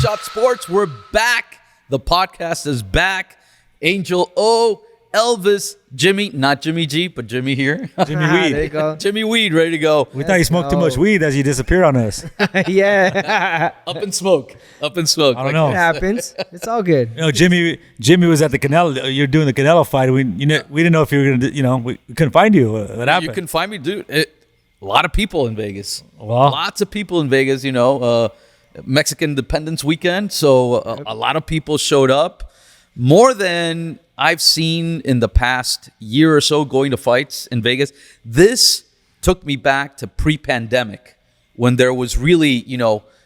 Shot Sports. We're back. The podcast is back. Angel O, Elvis, Jimmy, not Jimmy G, but Jimmy here. Jimmy Weed. There you go. Jimmy Weed, ready to go. We thought you smoked too much weed as you disappeared on us. Yeah. Up in smoke. Up in smoke. I don't know. It happens. It's all good. You know, Jimmy was at the Canelo. You're doing the Canelo fight. We didn't know if you were gonna. We couldn't find you. What happened? You can find me, dude. A lot of people in Vegas. Well. Lots of people in Vegas. Mexican Independence Weekend, so a lot of people showed up. More than I've seen in the past year or so going to fights in Vegas. This took me back to pre-pandemic when there was really,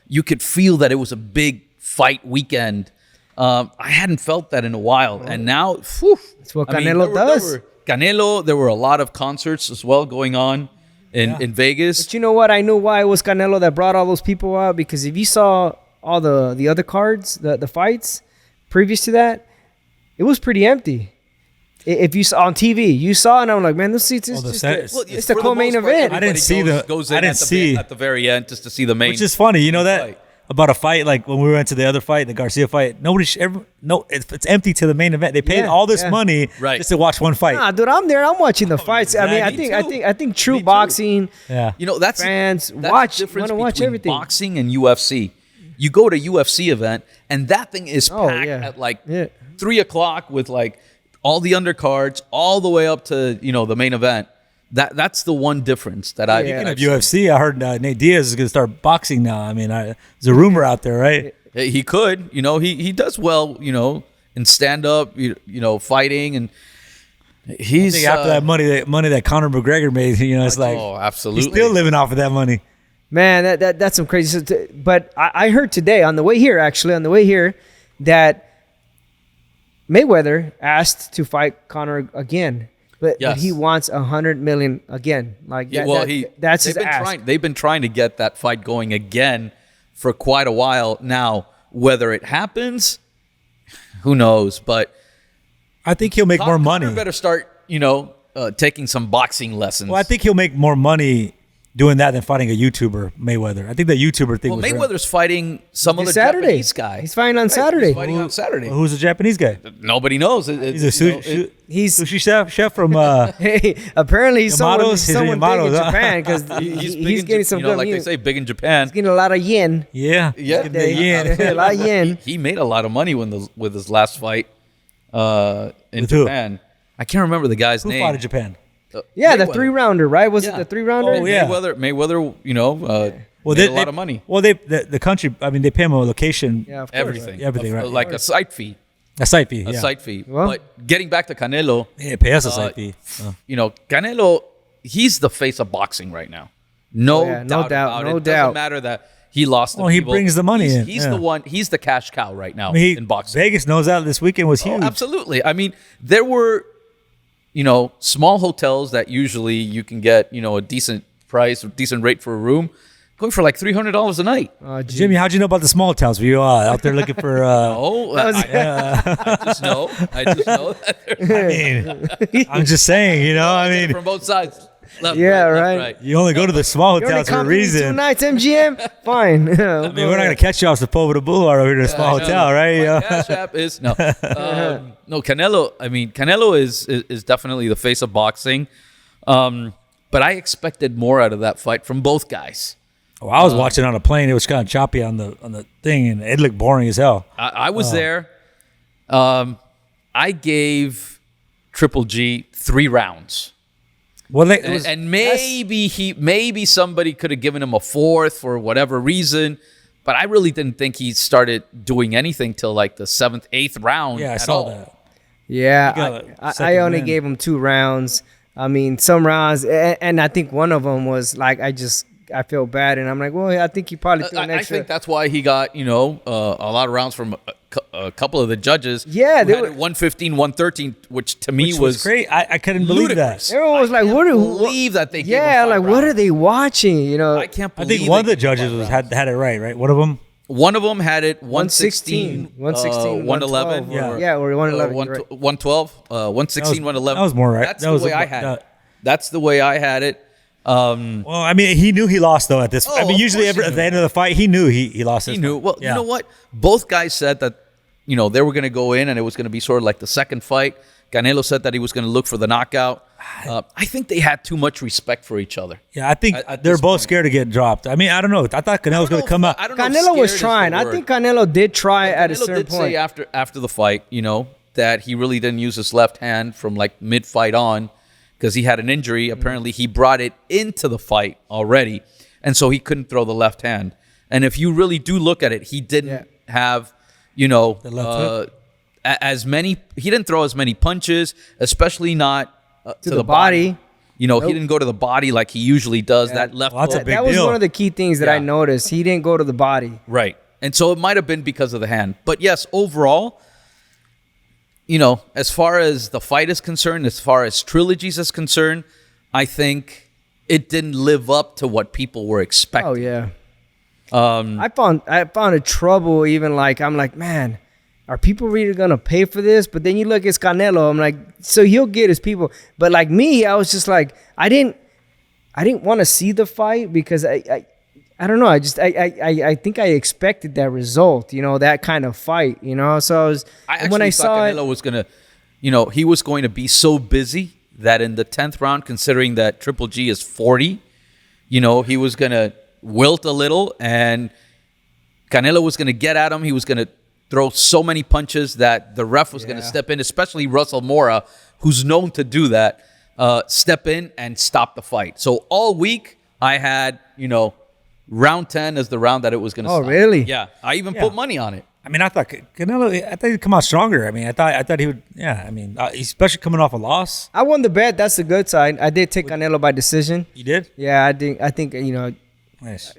you could feel that it was a big fight weekend. I hadn't felt that in a while, and now, That's what Canelo does. There were a lot of concerts as well going on in Vegas. But you know what? I knew why it was Canelo that brought all those people out, because if you saw all the other cards, the fights previous to that, it was pretty empty. If you saw on TV, you saw, and I'm like, man, this seats is it's the co-main event. I didn't see at the very end just to see the main. Which is funny, that fight. about a fight like when we went to the other fight, the Garcia fight. It's empty to the main event. They paid all this money just to watch one fight. Nah, dude, I'm there. I'm watching the fights. exactly. I think true boxing. Yeah, That's fans the want difference to watch between everything. boxing and UFC. You go to UFC event and that thing is packed at 3:00 with all the undercards all the way up to the main event. That's the one difference that I. Speaking of UFC, I heard Nate Diaz is going to start boxing now. I mean, there's a rumor out there, right? He could, he does well, in stand up, fighting, and he's I think after that money that Conor McGregor made, it's like absolutely, he's still living off of that money. Man, that's some crazy stuff. But I heard today on the way here, that Mayweather asked to fight Conor again, but he wants $100 million again. That's his ask. They've been trying to get that fight going again for quite a while now. Whether it happens, who knows? But I think he'll make more money. Conor better start, taking some boxing lessons. Well, I think he'll make more money doing that than fighting a YouTuber, Mayweather. I think the YouTuber thing was Mayweather's fighting some other Saturday. Japanese guy. He's fighting on Saturday. He's fighting on Saturday. Who's the Japanese guy? Nobody knows. He's a sushi chef from. Hey, apparently he's someone big in huh? Japan, because he's getting some good. Like they say, big in Japan. He's getting a lot of yen. Yeah. The yen. A lot of yen. He made a lot of money with his last fight in With Japan. I can't remember the guy's Who name. fought in Japan? Yeah, Mayweather. the 3-rounder, right? Was it the 3-rounder? Oh, yeah. Mayweather, made a lot of money. Well, the country. I mean, they pay him a location. Yeah, of course. Everything. Everything, right. Like a site fee. A site fee. A site fee. Well- But getting back to Canelo, Yeah, pay us a site fee. Canelo, he's the face of boxing right now. No doubt. About it. It doesn't matter that he lost. Well, he brings the money in. He's the one. He's the cash cow right now in boxing. Vegas knows that this weekend was huge. Oh, absolutely. I mean, there were, small hotels that usually you can get, a decent price, a decent rate for a room, going for like $300 a night. Jimmy, how'd you know about the small towns? Were you out there looking for? I just know. I mean, I'm just saying. From both sides. Left, right. You only go to the small You're only hotels for a coming in 2 reason. nights, MGM? Fine. I mean, we're not gonna catch you off Sepulveda Boulevard over here to a small hotel, right? My Cash App is no. No, Canelo. I mean, Canelo is definitely the face of boxing, but I expected more out of that fight from both guys. Oh, I was watching on a plane. It was kind of choppy on the thing, and it looked boring as hell. I was there. I gave Triple G 3 rounds. Well, maybe somebody could have given him a 4th for whatever reason, but I really didn't think he started doing anything till like the 7th, 8th round. Yeah, I saw that. Yeah, I only gave him 2 rounds. I mean, some rounds, and I think one of them was like I feel bad, and I'm like, well, I think he probably threw an extra. I think that's why he got a lot of rounds from a couple of the judges. Yeah, they were 115, 113, which to me was great. I couldn't believe ludicrous. that. Everyone was like, "What? Believe that they? Yeah, like what are they watching? I can't believe. I think one of the judges had it right. One of them. One of them had it 116, 111. Yeah, or 111. 112, 116, 111. That was more right. That's the way I had it. That's the way I had it. Well, I mean, he knew he lost though at this. I mean, usually at the end of the fight, he knew he lost. He knew. Well, you know what? Both guys said that they were going to go in and it was going to be sort of like the second fight. Canelo said that he was going to look for the knockout. I think they had too much respect for each other. Yeah, I think they're both scared to get dropped. I mean, I don't know. I thought Canelo was going to come out. Canelo was trying. I think Canelo did try at a certain point. Canelo did say after the fight, that he really didn't use his left hand from like mid-fight on because he had an injury. Apparently, he brought it into the fight already, and so he couldn't throw the left hand. And if you really do look at it, he didn't have, the left hook. As many. He didn't throw as many punches, especially not to the body. He didn't go to the body like he usually does. Yeah. That left hook. That was one of the key things that I noticed. He didn't go to the body. Right. And so it might have been because of the hand. But yes, overall, as far as the fight is concerned, as far as trilogies is concerned, I think it didn't live up to what people were expecting. Oh, yeah. I found it trouble even I'm like, man, are people really going to pay for this? But then you look at Canelo, I'm like, so he'll get his people. But like me, I was just like, I didn't want to see the fight because I don't know. I think I expected that result, that kind of fight, So when I saw Canelo was going to, he was going to be so busy that in the 10th round, considering that Triple G is 40, he was going to wilt a little and Canelo was going to get at him. He was going to throw so many punches that the ref was going to step in, especially Russell Mora, who's known to do that, step in and stop the fight. So all week I had, round 10 is the round that it was going to stop. Oh, really? Yeah. I even put money on it. I mean, I thought Canelo, he'd come out stronger. I mean, I thought he would, especially coming off a loss. I won the bet. That's the good side. I did take Canelo by decision. You did? Yeah, I think, Nice.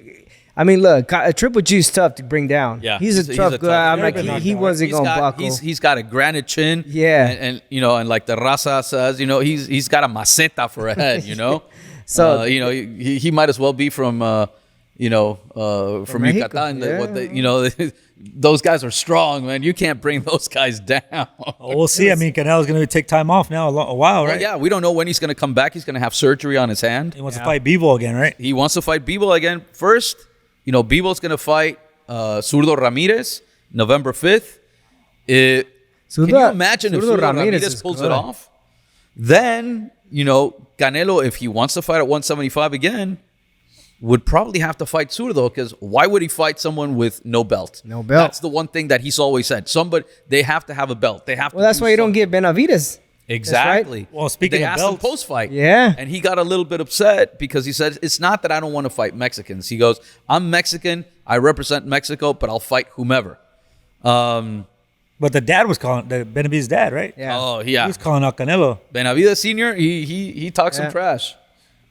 I mean, look, Triple G is tough to bring down. Yeah, he's a tough guy. I'm like, he wasn't going to buckle. He's got a granite chin. Yeah. And like the Raza says, he's got a maceta for a head, So, he might as well be from, from Yucatan. Yeah. Those guys are strong, man. You can't bring those guys down. Well, we'll see. I mean, Canelo's going to take time off now a while, right? Well, yeah, we don't know when he's going to come back. He's going to have surgery on his hand. He wants to fight Bivol again, right? He wants to fight Bivol again. First, Bivol's going to fight Zurdo Ramirez November 5th. Can you imagine if Zurdo Ramirez pulls it off? Then, Canelo, if he wants to fight at 175 again, would probably have to fight Zurdo because why would he fight someone with no belt? No belt. That's the one thing that he's always said. They have to have a belt. They have to. Well, that's why you don't get Benavidez. Exactly. Right. Well, speaking of belts, asked him post-fight. Yeah. And he got a little bit upset because he said, it's not that I don't want to fight Mexicans. He goes, I'm Mexican. I represent Mexico, but I'll fight whomever. But the dad was calling, Benavidez' dad, right? Yeah. Oh, yeah. He was calling out Canelo. Benavidez Sr., he talks some trash.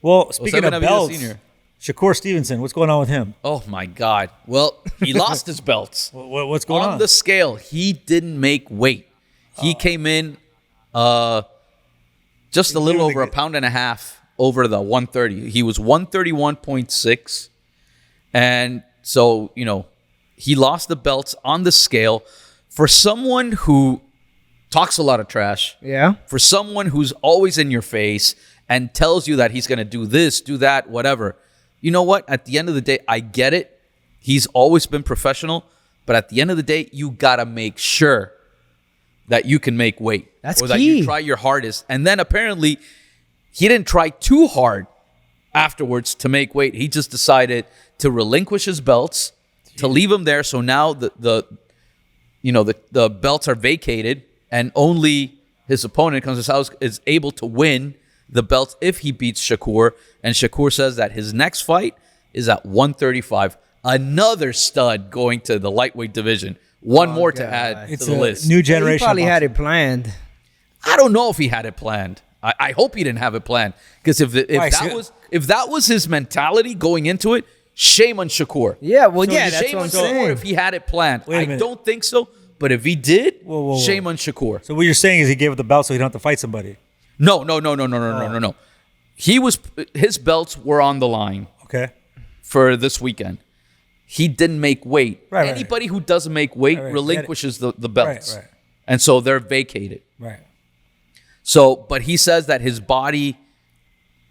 Well, speaking of Benavidez belts, Sr. Shakur Stevenson, what's going on with him? Oh, my God. Well, he lost his belts. What's going on? On the scale, he didn't make weight. He came in just a little over a pound and a half over the 130. He was 131.6. And so, he lost the belts on the scale. For someone who talks a lot of trash, for someone who's always in your face and tells you that he's going to do this, do that, whatever, you know what? At the end of the day, I get it. He's always been professional. But at the end of the day, you got to make sure that you can make weight. That's or key. That you try your hardest. And then apparently, he didn't try too hard afterwards to make weight. He just decided to relinquish his belts, to leave them there. So now the belts are vacated, and only his opponent, Conceição, is able to win the belts if he beats Shakur. And Shakur says that his next fight is at 135. Another stud going to the lightweight division. One more to add to the list. New generation. He probably had it planned. I don't know if he had it planned. I hope he didn't have it planned, because if that was his mentality going into it, shame on Shakur. Yeah, well, that's shame what on I'm Shakur saying. if he had it planned. Wait a I minute. don't think so. But if he did, Whoa. shame on Shakur. So what you're saying is he gave up the belt so he don't have to fight somebody. No. His belts were on the line Okay. for this weekend. He didn't make weight. Right. Anybody who doesn't make weight Right. relinquishes the belts. Right. And so they're vacated. Right. So, but he says that his body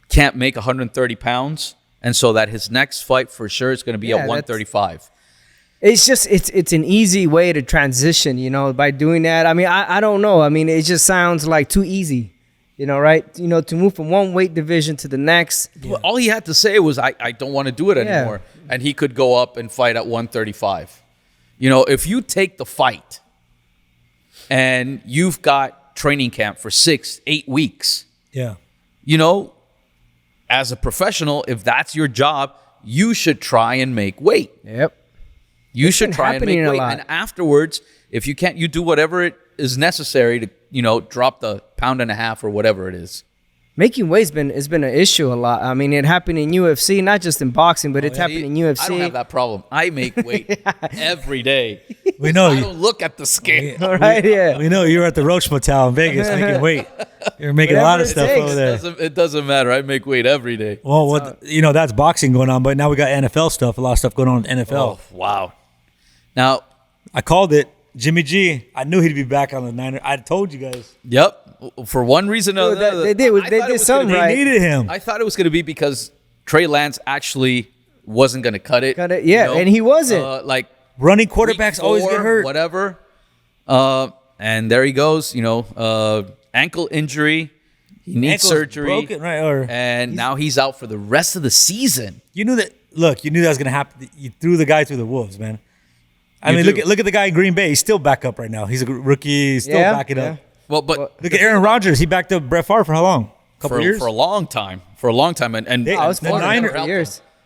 can't make 130 pounds, and so that his next fight for sure is going to be at 135. It's just it's an easy way to transition, by doing that. I mean, I don't know. I mean, it just sounds like too easy, right? To move from one weight division to the next. Well, all he had to say was, I don't want to do it anymore. And he could go up and fight at 135. If you take the fight and you've got training camp for 6-8 weeks, as a professional, if that's your job, you should try and make weight. Yep. You should try and make weight. And afterwards, if you can't, you do whatever it is necessary to, drop the pound and a half or whatever it is. Making weight has been an issue a lot. I mean, it happened in UFC, not just in boxing, but it's happened in UFC. I don't have that problem. I make weight every day. We know I don't look at the scale. We know you're at the Roach Motel in Vegas making weight. You're making a lot of stuff over there. It doesn't matter. I make weight every day. Well, that's boxing going on, but now we got NFL stuff. A lot of stuff going on in NFL. Oh, wow. Now, I called it. Jimmy G. I knew he'd be back on the Niners. I told you guys. Yep. For one reason or another. They did something right. They needed him. I thought it was going to be because Trey Lance actually wasn't going to cut it. And he wasn't. Like running quarterbacks always get hurt. Whatever. And there he goes. Ankle injury. He needs surgery. Broken, right? And now he's out for the rest of the season. You knew that. Look, you knew that was going to happen. You threw the guy through the wolves, man. Look at the guy in Green Bay. He's still back up right now. He's a rookie. He's still backing up. Well, but look at Aaron Rodgers. He backed up Brett Favre for how long? A couple years? For a long time. And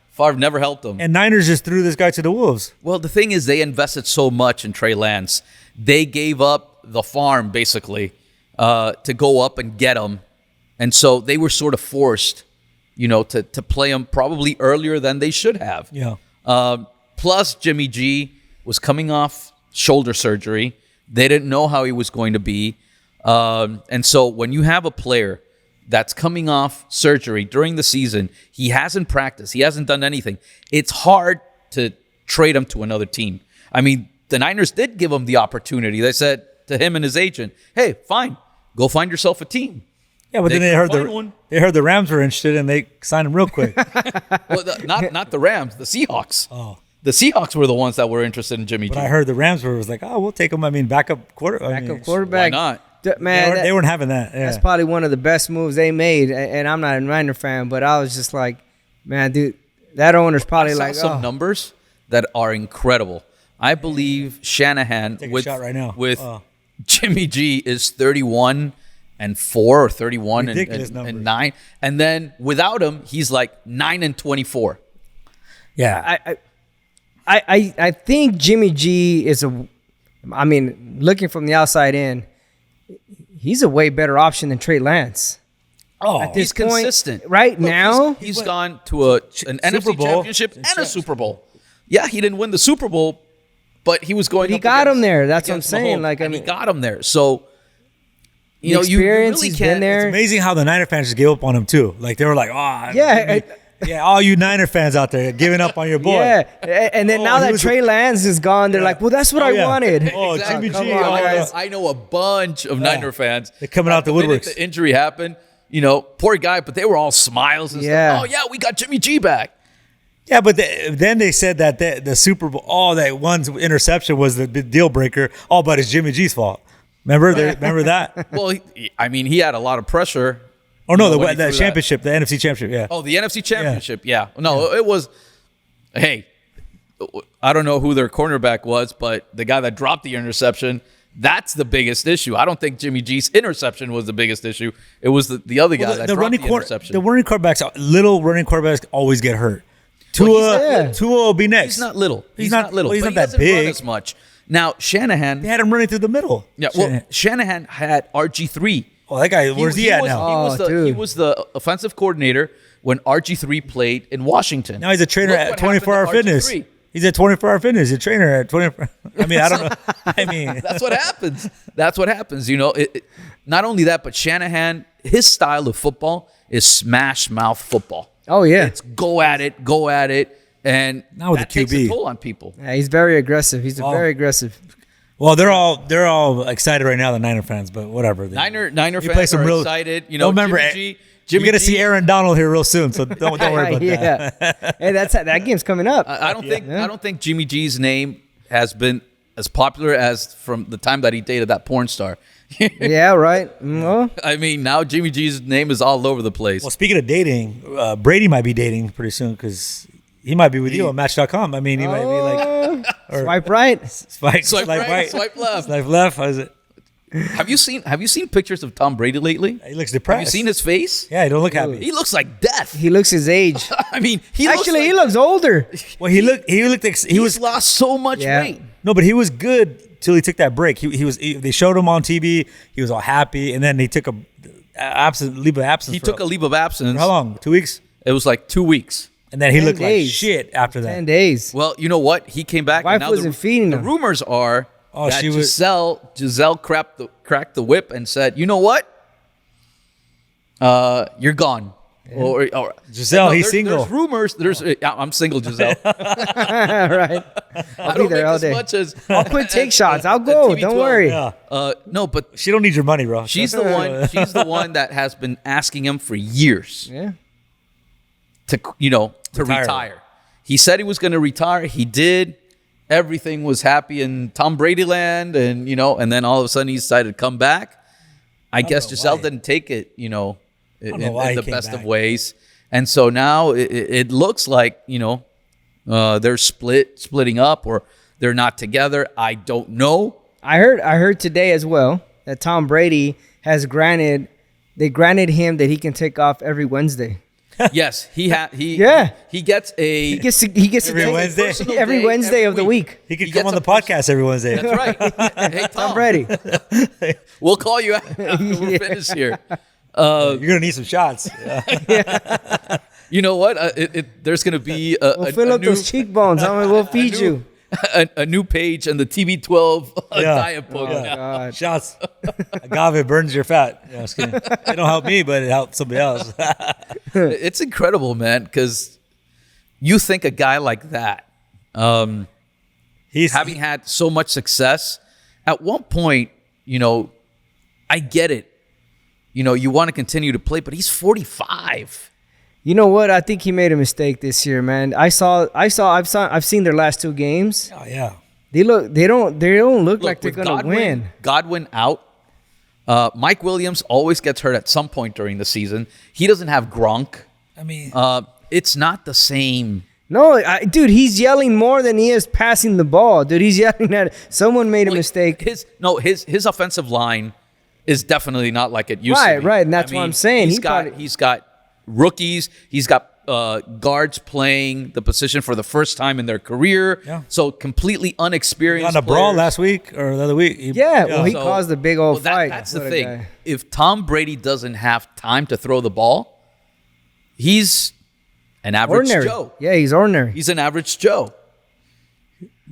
Favre never helped him. And Niners just threw this guy to the wolves. Well, the thing is, they invested so much in Trey Lance. They gave up the farm, basically, to go up and get him. And so they were sort of forced, to play him probably earlier than they should have. Yeah. Plus, Jimmy G was coming off shoulder surgery. They didn't know how he was going to be. And so when you have a player that's coming off surgery during the season, he hasn't practiced, he hasn't done anything, it's hard to trade him to another team. I mean, the Niners did give him the opportunity. They said to him and his agent, hey, fine, go find yourself a team. Yeah, but then they heard the Rams were interested and they signed him real quick. Well, not the Rams, the Seahawks. Oh. The Seahawks were the ones that were interested in Jimmy G. But I heard the Rams was like, oh, we'll take him. I mean, backup quarterback. Why not? Man, they weren't having that. Yeah. That's probably one of the best moves they made. And I'm not a Niner fan, but I was just like, man, dude, that owner's probably I saw some numbers that are incredible. I believe Shanahan with Jimmy G is 31-4 or 31 and 9, and then without him, he's like 9-24. Yeah, I think Jimmy G is looking from the outside in, he's a way better option than Trey Lance. Oh, at this he's point, consistent. Right now, he's gone to an NFC championship and a Super Bowl. Yeah, he didn't win the Super Bowl, but he was going. He got him there. That's what I'm saying. He got him there. So you really can't. It's amazing how the Niner fans just gave up on him too. Like they were like, oh yeah. Yeah, all you Niner fans out there giving up on your boy. Yeah, and then now that Trey Lance is gone, they're like, well, that's what I wanted. Oh, exactly. Jimmy G. I know a bunch of Niner fans. They're coming out the woodworks. The injury happened, poor guy, but they were all smiles and stuff. Oh, yeah, we got Jimmy G back. Yeah, but then they said that the Super Bowl, that one interception was the deal breaker, all but it's Jimmy G's fault. Remember that? Well, he had a lot of pressure. Oh, no, the championship, the NFC championship, yeah. Oh, the NFC championship, yeah. No, it was, hey, I don't know who their cornerback was, but the guy that dropped the interception, that's the biggest issue. I don't think Jimmy G's interception was the biggest issue. It was the other guy that dropped the interception. The running quarterbacks always get hurt. Tua will be next. He's not little. He's not little. He's not that big. Run as much. Now, Shanahan. They had him running through the middle. Yeah, well, Shanahan had RG3. Oh, that guy, where's he at now? He was the offensive coordinator when RG3 played in Washington. Now he's a trainer at 24 Hour Fitness. He's at 24 Hour Fitness. He's a trainer at 24. I mean, I don't know. I mean, that's what happens. That's what happens. Not only that, but Shanahan, his style of football is smash mouth football. Oh yeah, it's go at it, and now with that the QB takes a toll on people. Yeah, he's very aggressive. He's very aggressive. Well, they're all excited right now, the Niner fans, but whatever. Niner fans are excited. Jimmy G You're gonna see Aaron Donald here real soon, so don't worry about that. Hey, that game's coming up. I don't think Jimmy G's name has been as popular as from the time that he dated that porn star. Yeah, right. Well, I mean, now Jimmy G's name is all over the place. Well, speaking of dating, Brady might be dating pretty soon because he might be with you on Match.com. I mean, he might be like swipe right, swipe right, right, swipe left. swipe left. How is it? Have you seen pictures of Tom Brady lately? He looks depressed. Have you seen his face? Yeah, he don't look happy. He looks like death. he looks his age. I mean, he Actually, he looks older. Well, he was lost so much weight. No, but he was good till he took that break. They showed him on TV. He was all happy, and then he took leave of absence. He took a leave of absence. How long? 2 weeks. It was like 2 weeks. And then he 10 looked days. like shit after that. 10 days. Well, you know what? He came back. Wife and now wasn't feeding the him. rumors are that she was- Giselle cracked the whip and said, "You know what? You're gone." Or Giselle, he's there's single. There's rumors. I'm single, Giselle. Right. I'll be don't there make all as day. much as I'll quit take shots. I'll go. TV12. Don't worry. Yeah. No, but She don't need your money, bro. she's the one. She's the one that has been asking him for years Yeah. to retire. He said he was going to retire. He did. Everything was happy in Tom Brady land, and then all of a sudden he decided to come back. I guess know Giselle why. didn't take it, in know why he the came best of back. ways, and so now it looks like they're splitting up, or they're not together. I don't know. I heard today as well that Tom Brady granted him that he can take off every Wednesday. Yes, he gets He gets to Every take Wednesday? personal every Wednesday of the week. He could He come gets on the a person- podcast every Wednesday. That's right. Hey, Tom, Tom Brady. we'll call you after we're finished here. You're gonna need some shots. You know what? There's going to be We'll fill up new, those cheekbones. We'll feed you. a new page in the TB12 Yeah. diet book. Yeah. God. Shots. Agave burns your fat. Yeah, just kidding. It don't help me, but it helps somebody else. It's incredible, man, because you think a guy like that, He's having had so much success, at one point, I get it. You want to continue to play, but he's 45. You know what? I think he made a mistake this year, man. I've seen their last two games. Oh yeah. They don't look like they're with gonna win. Godwin out. Mike Williams always gets hurt at some point during the season. He doesn't have Gronk. I mean, It's not the same. No, dude, he's yelling more than he is passing the ball. Dude, he's yelling at someone made a mistake. His offensive line is definitely not like it used to be. Right, and that's what I'm saying. He's got rookies. He's got guards playing the position for the first time in their career. Yeah. So completely unexperienced. on a brawl players. last week or the other week. Well, he So- caused a big old fight. That's the What a thing. guy. If Tom Brady doesn't have time to throw the ball, he's an average Ordinary. Joe. Yeah, he's ordinary. He's an average Joe.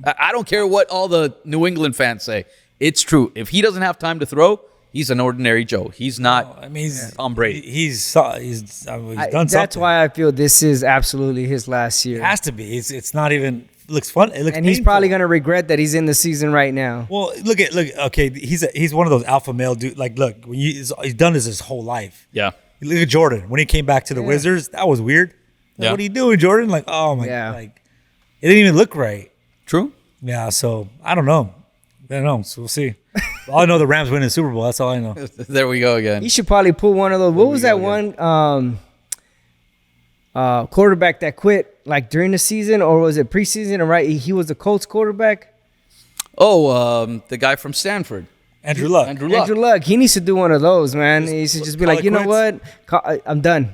I don't care what all the New England fans say. It's true. If he doesn't have time to throw, he's an ordinary Joe. He's not I mean, he's Tom Brady. He's done something. That's why I feel this is absolutely his last year. It has to be. It's not even. It looks fun. It looks. And he's painful. probably going to regret that he's in the season right now. Well, look. Okay, he's one of those alpha male dude. Like, look, when he's done this his whole life. Yeah. Look at Jordan when he came back to the Wizards. That was weird. Like, Yeah. what are you doing, Jordan? Like, oh my, Yeah. like, it didn't even look right. True. Yeah. So I don't know. So we'll see. All I know, the Rams win the Super Bowl. That's all I know. There we go again. He should probably pull one of those. What was that one quarterback that quit like during the season, or was it preseason? Right, he was the Colts quarterback. The guy from Stanford. Andrew Luck. Andrew Luck. Andrew Luck. He needs to do one of those, man. He should just be call like, it you know quits? what? I'm done.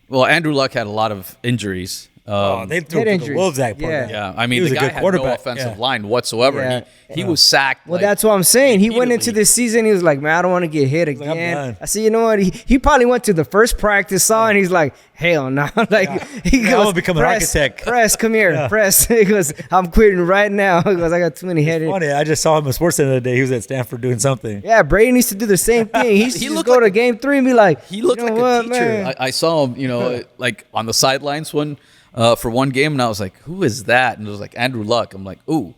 Well, Andrew Luck had a lot of injuries. They threw Head the injuries. wolves that part. Yeah. Yeah, I mean, He was the a guy good had no quarterback. offensive Yeah. line whatsoever. Yeah. He was sacked. Well, that's what I'm saying. He went into repeatedly. this season. He was like, man, I don't want to get hit like, I'm again. done. I said, you know what? He probably went to the first practice, saw, and he's like, hell no. Like, he Yeah, I'm goes, gonna become an architect. Press, come here. Yeah. Press. He goes, I'm quitting right now. He goes, I got too many headed. Funny, I just saw him at Sports Center the other day. He was at Stanford doing something. Yeah, Brady needs to do the same thing. He should He just looked go like to game 3 and be like, He looked you know like what, a teacher. man? I saw him, like on the sidelines for one game, and I was like, "Who is that?" And it was like Andrew Luck. I'm like, "Ooh,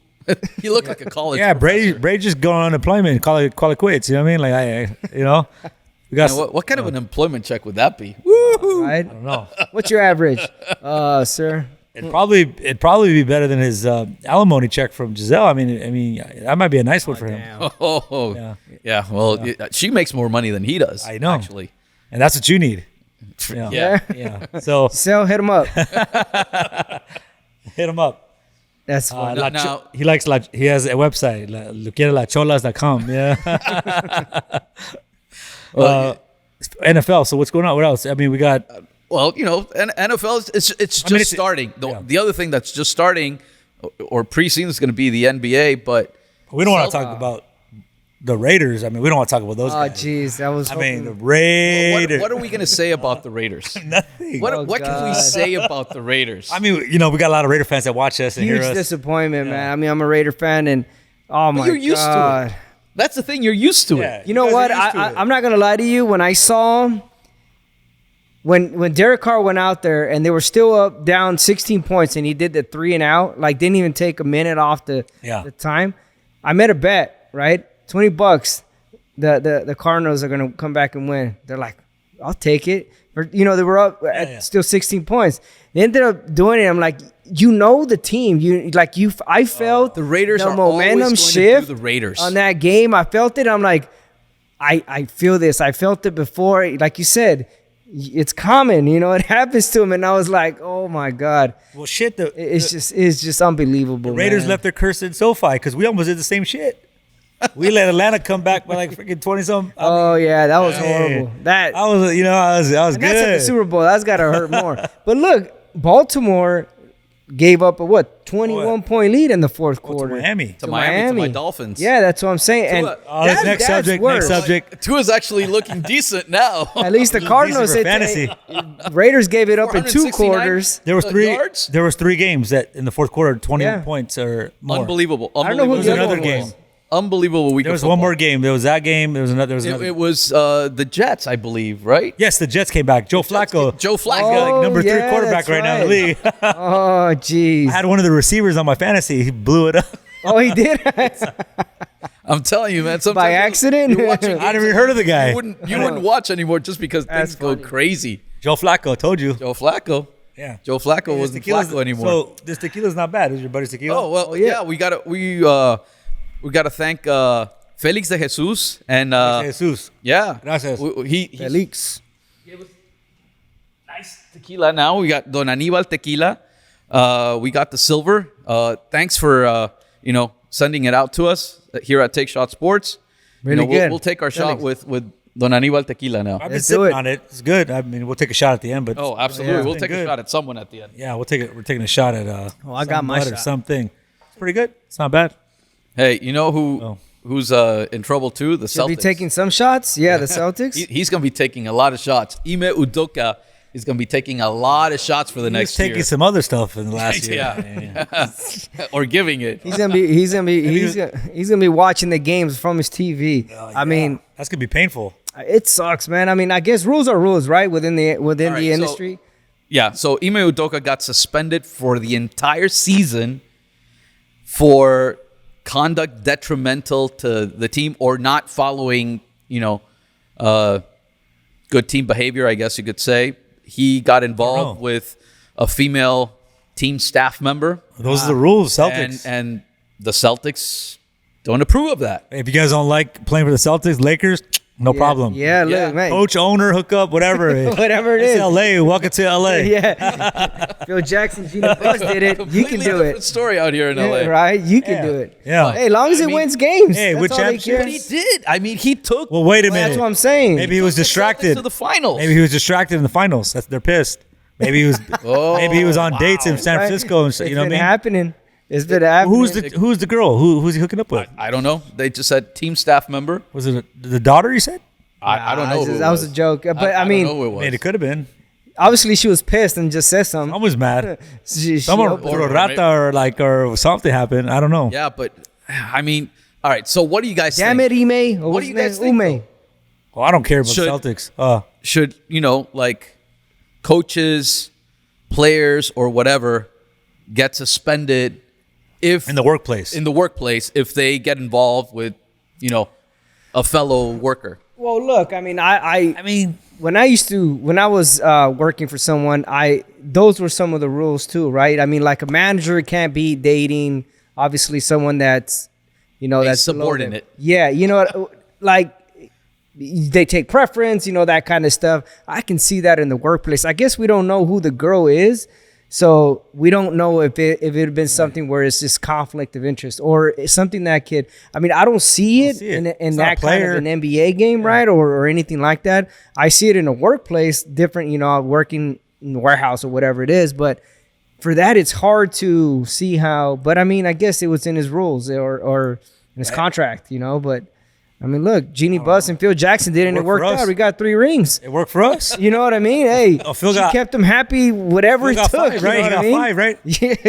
he looked like a college." Yeah, professor. Brady just going on unemployment and call it quits. You know what I mean? Like We got. What kind of an employment check would that be? Right? I don't know. What's your average, sir? It'd probably be better than his alimony check from Giselle. I mean, that might be a nice one for him. Oh, yeah. Well, she makes more money than he does. I know. Actually. And that's what you need. Yeah. Yeah. So Sell, hit him up. hit him up. That's funny. He likes he has a website, loquieralascholas.com. Yeah. NFL. So what's going on? What else? I mean, we got. Well, NFL it's just starting. The other thing that's just starting, or preseason, is going to be the NBA. But we don't want to talk about the Raiders. I mean, we don't want to talk about those guys. Oh, jeez, that was. I mean, the Raiders. What are we going to say about the Raiders? Nothing. What can we say about the Raiders? I mean, we got a lot of Raider fans that watch us and huge hear us. disappointment, man. I mean, I'm a Raider fan, and oh my you're used god, to it. That's the thing. You're used to Yeah. it. you know guys what? are used to it. I'm not gonna lie to you. When I saw when Derek Carr went out there and they were still up down 16 points, and he did the 3 and out, like didn't even take a minute off the time. I made a bet, right? $20. The Cardinals are gonna come back and win. They're like, I'll take it. Or, they were up at still 16 points. They ended up doing it. I'm like, the team. I felt The Raiders the are momentum always going shift to do the Raiders. on that game. I felt it. I'm like, I feel this. I felt it before. Like you said, it's common. It happens to him. And I was like, oh my god. Well, shit. It's just unbelievable. The Raiders man. left their curse in SoFi because we almost did the same shit. We let Atlanta come back by like freaking 20-something. Oh yeah, that was horrible. I was good. that's at the Super Bowl. That's got to hurt more. But look, Baltimore gave up a 21-point lead in the fourth quarter. Miami. To Miami, to my Dolphins. Yeah, that's what I'm saying. And Next subject. Tua's actually looking decent now. At least the Cardinals for fantasy. Raiders gave it up in 2 469 quarters. There was three. yards? There was 3 games that in the fourth quarter, 21 points or more. Unbelievable. I don't know who There was the other another one game. was. Unbelievable week. There of was football. one more game. There was that game. There was another. It was the Jets, I believe, right? Yes, the Jets came back. Joe Flacco. Joe Flacco. Oh, Like number 3 yeah, quarterback that's right now in the right. league. Oh, jeez. I had one of the receivers on my fantasy. He blew it up. Oh, he did? I'm telling you, man. Sometimes By accident? you're watching I hadn't even heard of the guy. You wouldn't watch anymore just because That's things go funny. crazy. Joe Flacco. Told you. Joe Flacco. Yeah. Joe Flacco wasn't Flacco anymore. So this tequila's not bad. Is your buddy's tequila? Oh well, yeah. yeah. We gotta thank Felix de Jesus and Jesus. yeah. Gracias. He Felix. gave us nice tequila. Now we got Don Aníbal tequila. We got the silver. Thanks for sending it out to us here at Take Shot Sports. Really good. We'll take our shot with Don Aníbal tequila now. I've been Let's sipping do it. on it. It's good. I mean, we'll take a shot at the end, but Oh, absolutely. Yeah, We'll it's take been a good. shot at someone at the end. Yeah, we're taking a shot at I got my or shot. something. It's pretty good. It's not bad. Hey, you know who's in trouble too? The Should Celtics. be taking some shots. Yeah, the Celtics. He's going to be taking a lot of shots. Ime Udoka is going to be taking a lot of shots for the He's next taking year. some other stuff in the last year. Yeah. Or giving it. He's gonna be watching the games from his TV. I mean, That's gonna be painful. it sucks, man. I mean, I guess rules are rules, right? Within the right, so- industry. Yeah, so Ime Udoka got suspended for the entire season for conduct detrimental to the team or not following, good team behavior, I guess you could say. He got involved know. with a female team staff member, Those are the rules, Celtics. and the Celtics don't approve of that. If you guys don't like playing for the Celtics, Lakers, no problem. Yeah, Yeah. look, man. Coach, owner, hookup, whatever. Whatever it It's is. LA. Welcome to LA. Yeah. Phil Jackson, Gina Buss did it. You Completely can do different it. story out here in LA. Yeah, right? You can Yeah. do it. Yeah. Hey, as long as I it mean- wins games. Hey, that's with all they championship- care. But he did. I mean, he took. Well, wait a minute. That's what I'm saying. Maybe he was the Celtics distracted. to the finals. Maybe he was distracted in the finals. They're pissed. Maybe he was. Maybe he was on dates in San Right? Francisco. And It's you know what I been mean? happening. It's been happening. Who's the girl? Who's he hooking up with? I don't know. They just said team staff member. Was it the daughter? You said? I don't know. Who That it was a joke. But I don't mean, know who it I was. mean, it could have been. obviously she was pissed and just said something. I was mad. She Someone opened- threw a rata or something happened. I don't know. Yeah, but I mean, all right. So what do you guys Damn think? it, Ime. Or What what's do you his guys name? think, Ume. Well, I don't care about Should- Celtics. Should like coaches, players, or whatever get suspended if In the workplace. if they get involved with a fellow worker? Well, look, I mean, I mean, when I was working for someone, those were some of the rules too, right? I mean, like a manager can't be dating obviously someone that's, that's below them. subordinate. Yeah, like they take preference, that kind of stuff. I can see that in the workplace. I guess we don't know who the girl is, so we don't know if it had been something where it's just conflict of interest or it's something that could. I mean, I don't see it in that kind of an NBA game, right, or anything like that. I see it in a workplace, different. Working in the warehouse or whatever it is, but for that, it's hard to see how. But I mean, I guess it was in his rules or in his contract, But I mean, look, Jeannie Buss and Phil Jackson did it, and it worked out. We got 3 rings. It worked for us. You know what I mean? Hey, Phil kept him happy, whatever Phil it got took. 5, right? He got 5, right?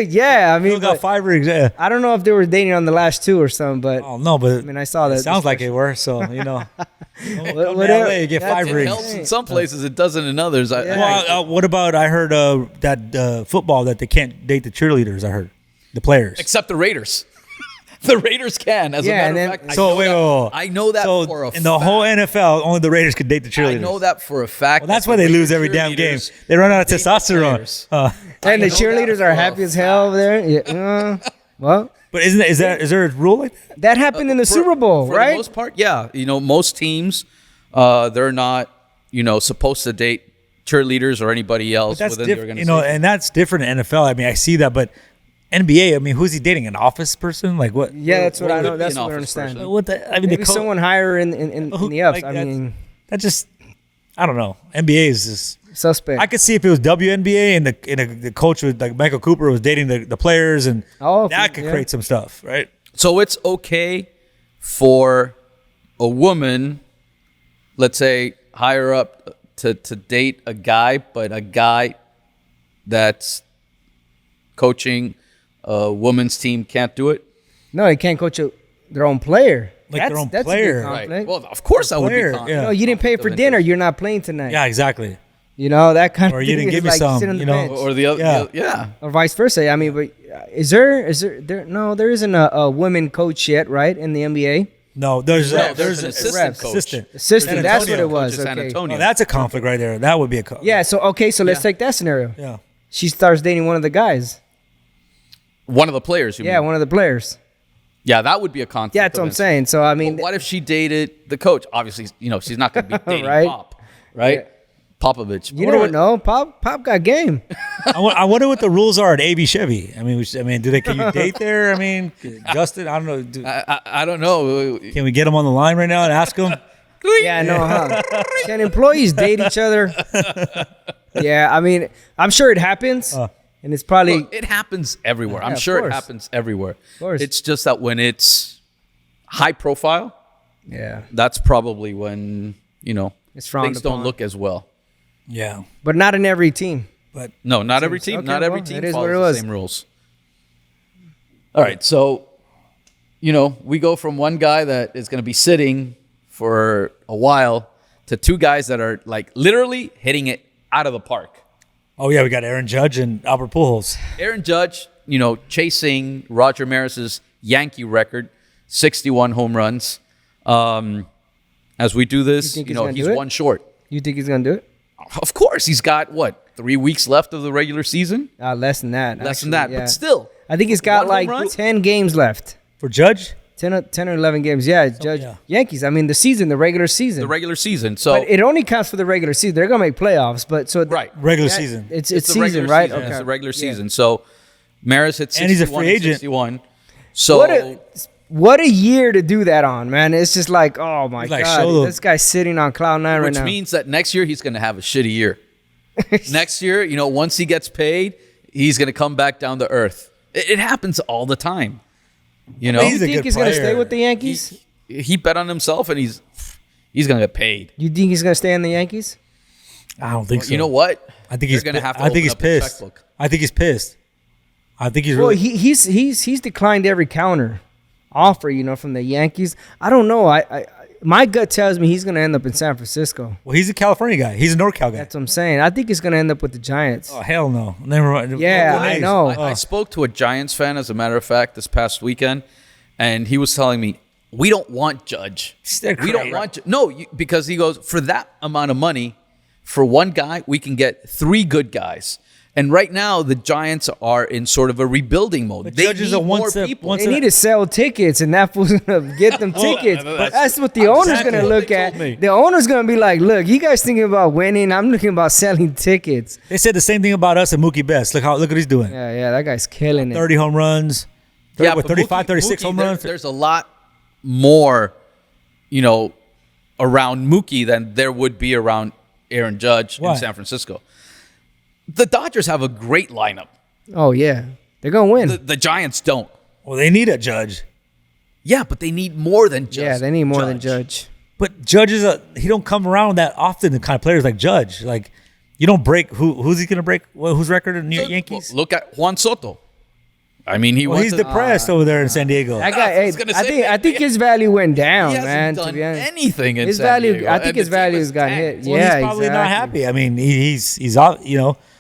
Yeah. I mean, Phil got 5 rings. Yeah. I don't know if they were dating on the last 2 or something, but Oh no, but I mean, I saw that. it sounds like it were. So come to Whatever. LA, you get That's- 5 It rings. helps in some places, it doesn't in others. Well, what about I heard that football that they can't date the cheerleaders. I heard the players. except the Raiders. The Raiders can, as Yeah, a and matter then- of fact. So wait. I know that So for a in the whole NFL, only the Raiders could date the cheerleaders. I know that for a fact. Well, that's that why the they lose Raider every damn game. cheerleaders They run out of date the testosterone. players. and the I know that cheerleaders for are a happy as hell over there. Yeah. Well, But is there a rule like that? that happened in the Super Bowl, for right? the most part, yeah. Most teams, they're not, supposed to date cheerleaders or anybody else That's within the different, organization. and that's different in NFL. I mean, I see that, but NBA, I mean, who's he dating? An office person? Like what? Yeah, that's what I would know. be That's an what I office understand. person? What the? I mean, Maybe someone higher in the ups. like, I that's- mean, that just, I don't know. NBA is just. suspect. I could see if it was WNBA and the coach was like Michael Cooper was dating the players, and that could yeah. create some stuff, right? So it's okay for a woman, let's say higher up, to date a guy, but a guy that's coaching a women's team can't do it. No, they can't coach their own player. Like their own that's player. A big Right. conflict. Well, of course I would Player, be. Con- yeah. No, you didn't pay for of dinner. interest. You're not playing tonight. Yeah, exactly. That kind Or of you thing didn't is give me like some, sit on the you know. bench. Or the other, Yeah. yeah. Or vice versa. I mean, but is there? No, there isn't a women coach yet, right? In the NBA, No, there's No, there's an an assistant coach. assistant. assistant. San That's what Antonio. it was. Coach of San Okay. Antonio. Oh, that's a conflict right there. That would be a conflict. Yeah. So let's take that scenario. Yeah. She starts dating one of the guys. One of the players, you Yeah, mean? one of the players. Yeah, that would be a conflict. Yeah, that's what I'm saying. So I mean, But what if she dated the coach? Obviously, she's not going to be dating Right. Pop, right? Popovich. you never know. Pop got game. I wonder what the rules are at AB Chevy. I mean, can you date there? I mean, Justin, I don't know. I don't know. Can we get him on the line right now and ask him? Yeah, no, huh? Can employees date each other? Yeah, I mean, I'm sure it happens, and it's probably Look, it happens everywhere. I'm of sure it course. happens everywhere. Of course. It's just that when it's high profile, yeah, that's probably when, It's frowned things don't upon. look as well. Yeah. but not in every team. But No, not every team. okay, Not every well, team it is follows what it the was. same rules. All right, so we go from one guy that is going to be sitting for a while to 2 guys that are like literally hitting it out of the park. oh yeah, we got Aaron Judge and Albert Pujols. Aaron Judge, chasing Roger Maris's Yankee record, 61 home runs. As we do this, You think he's gonna he's do it? one short. You think he's gonna do it? Of course, he's got 3 weeks left of the regular season? Less than that. Less than actually, that, yeah. but still. I think he's got One like home run? 10 games left. For Judge? 10 or 11 games. Yeah, Judge. yeah. Yankees. I mean, the regular season. The regular season. So but it only counts for the regular season. They're gonna make playoffs, but so right. Regular that- season. It's the season, regular right? season. Okay. It's the regular Yeah. season. So Maris hit 61 And he's a free agent. 61. So What a year to do that on, man. It's just like, oh my He's like, god, show them. this guy's sitting on cloud 9 right which now. means that next year he's going to have a shitty year. Next year, once he gets paid, he's going to come back down to earth. It happens all the time. you He's a think good he's gonna stay player. with the Yankees? He bet on himself, and he's going to get paid. You think he's gonna stay in the Yankees? I don't think so. You know what? I think They're he's going to have to. I think open he's up a pissed. checkbook. I think he's pissed. I think he's Well, really he's declined every counter offer, from the Yankees. I don't know. I my gut tells me he's gonna end up in San Francisco. Well, he's a California guy. He's a NorCal guy. That's what I'm saying. I think he's gonna end up with the Giants. Oh hell no! Never mind. Yeah, No I names. know. I spoke to a Giants fan, as a matter of fact, this past weekend, and he was telling me, we don't want Judge. They're We don't crazy. want no because he goes for that amount of money for one guy we can get 3 good guys. And right now the Giants are in sort of a rebuilding mode. But They Judge is need a more once a- people. once They need to sell tickets, and that fool's gonna get them tickets. That's what the owner's exactly gonna what look they at. told me. The owner's gonna be like, "Look, you guys thinking about winning? I'm looking about selling tickets." They said the same thing about us and Mookie Betts. Look what he's doing. Yeah, that guy's killing it. 30 home runs. 30, but 35, Mookie- 36 Mookie, home there- runs. There's a lot more, around Mookie than there would be around Aaron Judge Why? in San Francisco. The Dodgers have a great lineup. Oh yeah, they're gonna win. The Giants don't. Well, they need a Judge. Yeah, but they need more than just yeah, they need more than Judge. But Judge he don't come around that often. The kind of players like Judge, like you don't break. Who's he gonna break? Whose record in the Yankees? Look at Juan Soto. I mean, He's depressed over there in San Diego. That guy, I was gonna say, I think his value went down, he hasn't man. done To be honest, anything in his San value. Diego, I think and his the team value was has gotten tanked. hit. Well, Yeah, he's probably exactly. not happy. I mean, he's out.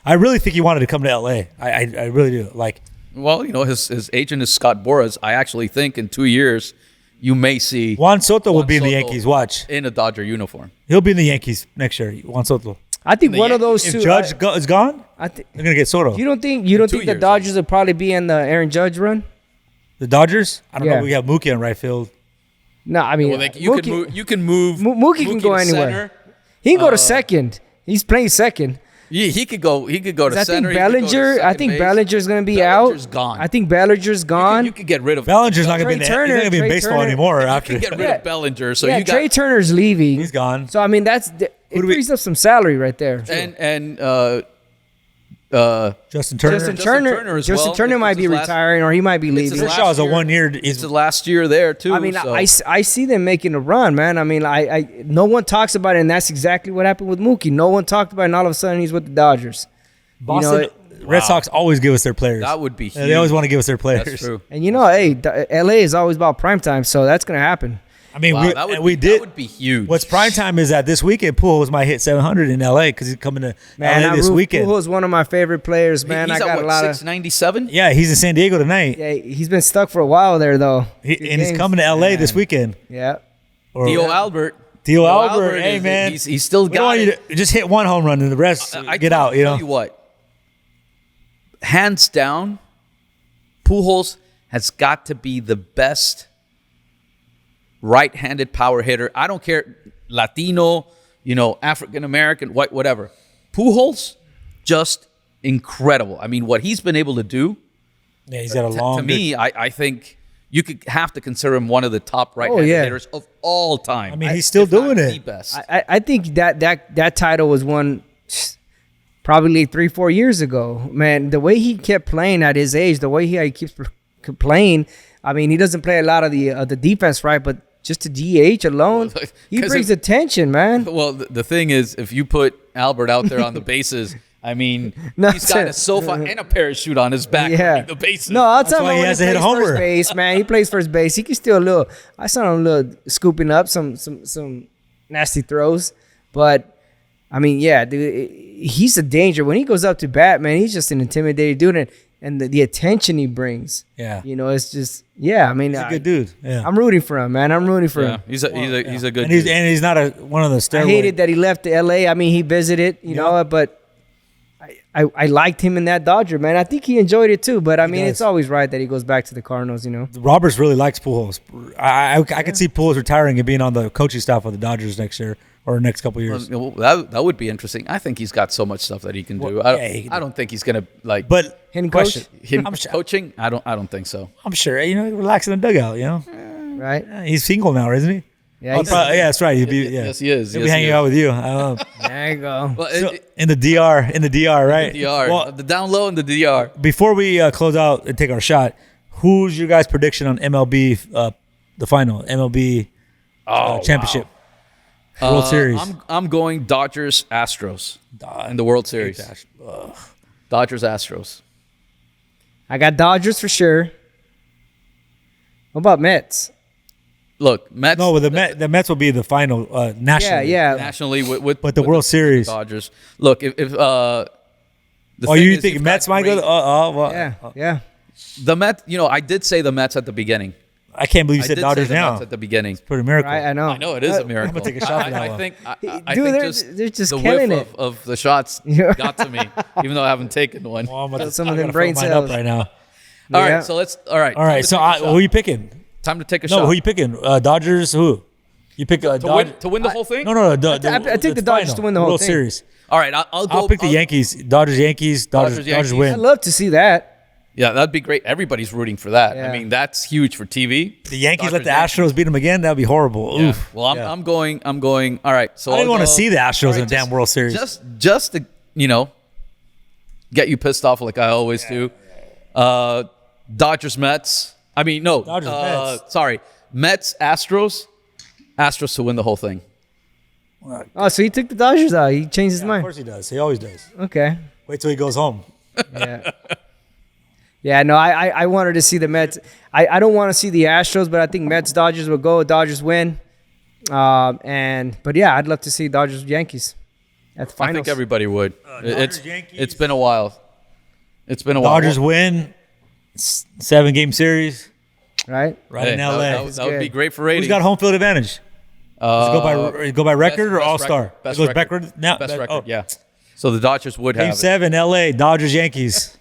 I really think he wanted to come to L.A. I really do. Like, Well, his agent is Scott Boras. I actually think in 2 years you may see Juan Soto will Juan be in the Soto Yankees. Watch, in a Dodger uniform. he'll be in the Yankees next year. Juan Soto. I think one of those If two. Judge is gone, I think they're gonna get Soto. you don't think 2 the years, Dodgers will probably be in the Aaron Judge run? The Dodgers. I don't Yeah. know. We have Mookie in right field. No, I mean Well, you can move. Mookie can go to anywhere. center. He can go to second. He's playing second. He could go. He could go to I center. think he could go to Bellinger. I second think base. Bellinger's gonna be Bellinger's out. gone. I think Bellinger's gone. You could get rid of Bellinger's not gonna be in Trey the, he's not gonna be in Turner, baseball Trey Turner. anymore You after. can get rid Yeah. of Bellinger. So yeah, you got Trey Turner's leaving. He's gone. So I mean, it do we- frees up some salary right there. and Justin Turner. Justin Turner Turner, as Justin well. Turner It's might be his last- retiring, or he might be his leaving. last Kershaw's a year. 1 year. it's the last year there too. I mean, so. I see them making a run, man. I mean, I no one talks about it, and that's exactly what happened with Mookie. No one talked about it, and all of a sudden he's with the Dodgers. Boston Red Sox always give us their players. That would be Yeah, they always huge. want to give us their players. That's true. And hey, LA is always about primetime, so that's gonna happen. I mean, Wow, that would did. That would be huge. What's prime time is that this weekend Pujols might hit 700 in LA because he's coming to Man, LA this weekend. Pujols one of my favorite players, man. He's I got at a lot of. 697. Yeah, he's in San Diego tonight, Yeah, he's been stuck for a while there, though. and he's games. coming to LA this weekend. Yeah. Or Theo Albert. Theo Albert, hey is- man, he's still we don't got want you it. to just hit one home run and the rest get out. You know, Tell you what. Hands down, Pujols has got to be the best right-handed power hitter. I don't care, Latino, African American, white, whatever. Pujols, just incredible. I mean, what he's been able to do. yeah, he's got a To long. me, I think you could have to consider him one of the top right-handed yeah. hitters of all time. I mean, he's still if not doing the it. best. I think that title was won probably 3-4 years ago. Man, the way he kept playing at his age, the way he keeps playing. I mean, he doesn't play a lot of the defense, right? But just to DH alone, he 'Cause brings if- attention, man. Well, the thing is, if you put Albert out there on the bases, I mean, No, he's got a sofa and a parachute on his back Yeah. running the bases. No, I'll That's tell why him he when has he to hit plays a homer. first base, man. He plays first base. He can still a little. I saw him a little scooping up some nasty throws, but I mean, yeah, dude, he's a danger when he goes up to bat, man. He's just an intimidating dude, and the attention he brings. Yeah. It's just I mean, He's a good dude. Yeah, I'm rooting for him, man. I'm rooting for Yeah, him. he's a good and he's dude. not one of the steroids. I hated that he left to LA. I mean, he visited, but I liked him in that Dodger, man. I think he enjoyed it too. But I mean, does. it's always right that he goes back to the Cardinals, Roberts really likes Pujols. I could see Pujols retiring and being on the coaching staff of the Dodgers next year or next couple years. Well, that would be interesting. I think he's got so much stuff that he can do. Well, yeah, he can I don't think he's gonna like. But Head question, coach? him I'm sure, coaching, I don't think so. I'm sure relax in the dugout. right? Yeah, he's single now, isn't he? Yeah, Oh, he's- yeah, that's right. He'd be, yeah. Yes, he is. He'll Yes, be he hanging is. out with you. There you go. Well, So, in the DR, right? DR, Well, the down low in the DR. before we close out and take our shot, who's your guys' prediction on MLB, the final MLB championship, World Series? I'm going Dodgers Astros in the World Series. Dodgers Astros. I got Dodgers for sure. What about Mets? Look, Mets. No, the Mets will be the final nationally. Yeah. nationally with But the with World Series. Dodgers. Look, if the Oh, thing you is, think you've Mets got might go? great- Well, Yeah. the Mets? I did say the Mets at the beginning. I can't believe you I said did Dodgers say the now. Mets at the beginning. Pretty miracle. Right, I know. I know it is a miracle. I'm gonna take a shot for that I one. think, I Dude, think they're just the killing whiff it. of the shots Yeah. got to me, even though I haven't taken one. Well, I'm about to, Some of I them gotta brain fill mine cells. up right now. All Yeah. right, so let's. All right. All right. So who you picking? Time to take a No, shot. who you picking? Dodgers. Who? You pick to win the whole thing? No. I think the Dodgers to win the whole World thing. Series. All right, I'll go. I'll pick the Yankees. Dodgers. Yankees. Dodgers Yankees. win. I'd love to see that. Yeah, that'd be great. Everybody's rooting for that. Yeah. I mean, that's huge for TV. The Yankees let the Dodgers, Astros beat them again. That'd be horrible. Yeah. Oof. Well, Yeah. I'm going. All right. So I didn't I'll want to go- see the Astros All in right, the damn World Series. Just to get you pissed off like I always do. Dodgers Mets. I mean, no. Dodgers, Mets. Sorry, Mets Astros. Astros to win the whole thing. Oh, so he took the Dodgers out. He changed his Of mind. course he does. He always does. Okay. Wait till he goes home. Yeah. Yeah, no, I wanted to see the Mets. I don't want to see the Astros, but I think Mets Dodgers will go. Dodgers win. But yeah, I'd love to see Dodgers Yankees at the finals. I think everybody would. Dodgers, Yankees. It's been a while. It's been a while. Dodgers win. 7-game series. right. Right Hey, in LA. That would be good. great for ratings. Who's got home field advantage? Does it go by record or Best All Star? record. Best It goes record. backward now. Best record. Oh. Yeah. So the Dodgers would Game have. It. 7, LA. Dodgers, Yankees.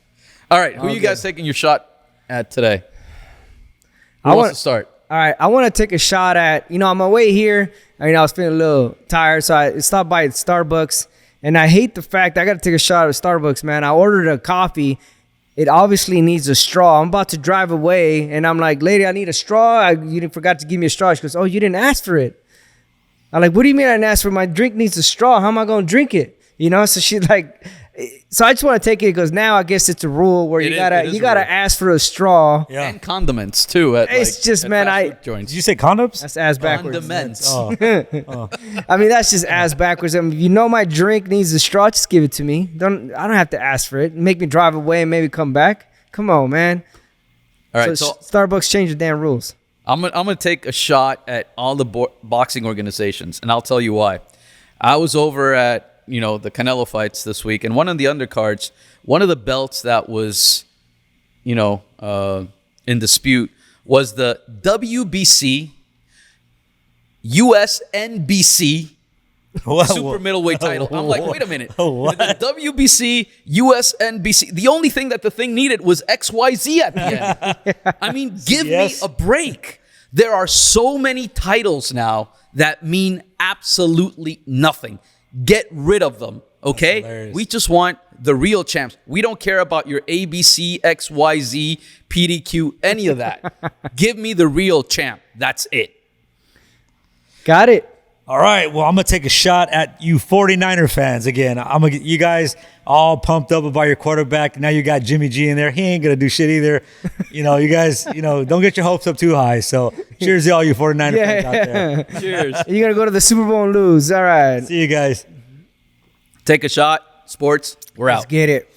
All right. Who you guys taking your shot at today? Who I wants want- to start? All right, I want to take a shot at, on my way here, I was feeling a little tired, so I stopped by Starbucks, and I hate the fact I got to take a shot at Starbucks, man. I ordered a coffee. It obviously needs a straw. I'm about to drive away, and I'm like, lady, I need a straw. You forgot to give me a straw. She goes, oh, you didn't ask for it. I'm like, what do you mean I didn't ask for it? My drink needs a straw. How am I going to drink it? So she's like, so I just want to take it because now I guess it's a rule where It you is- gotta it is you a gotta rule. ask for a straw. Yeah. And condiments too. It's just, man, fast I- food joints. Did you say condoms? That's ass backwards. Condiments. Oh. I mean, that's just ass backwards. I mean, my drink needs a straw, just give it to me. I don't have to ask for it. Make me drive away and maybe come back. Come on, man. All right. So, So Starbucks changed the damn rules. I'm gonna take a shot at all the boxing organizations, and I'll tell you why. I was over at the Canelo fights this week, and one of the undercards, one of the belts that was in dispute was the WBC USNBC super middleweight title. I'm like, wait a minute. What? The WBC, USNBC. The only thing that the thing needed was XYZ at the end. I mean, give Yes. me a break. There are so many titles now that mean absolutely nothing. Get rid of them, okay? hilarious. We just want the real champs. We don't care about your ABC, XYZ, PDQ, any of that. Give me the real champ. That's it. Got it. All right, well, I'm gonna take a shot at you 49er fans again. I'm gonna get you guys all pumped up about your quarterback. Now you got Jimmy G in there. He ain't gonna do shit either. You guys, don't get your hopes up too high. So cheers to all you 49er fans out there. Cheers. You're going to go to the Super Bowl and lose. All right. See you guys. Take a shot. Sports. We're out. Let's get it.